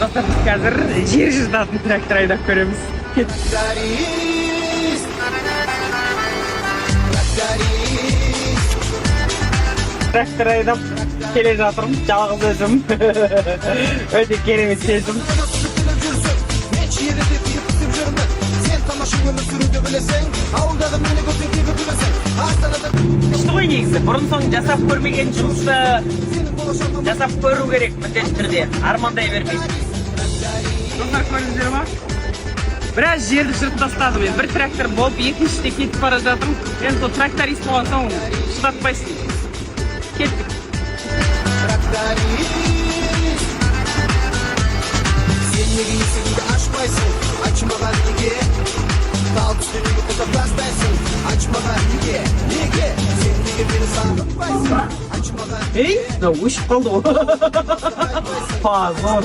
Dostlar biz қазір жер жыртатын трактор айдап көреміз. Трактор айдап келе жатырмын, жалғыз өзім. Өте керемет сезім. Күшті ғой негізі, бұрын соң жасап көрмеген жұмысты жасап көру керек міндетті түрде, армандай бермейді. Достар көрдіңіздер ма? Біраз жерді жыртып тастадым мен. Бір трактор болып, екіншіде кетіп бара жатырмын. Енді сол тракторист болған соң шыдатпайсың. Кеттік. Сен неге есігіңді ашпайсың? Açмаған неге? Тал түстемегі құтап тастайсың? Açмаған неге? Неге? Сен неге мені сағынбайсың? Ей, өшіп қалды ғой. Позор.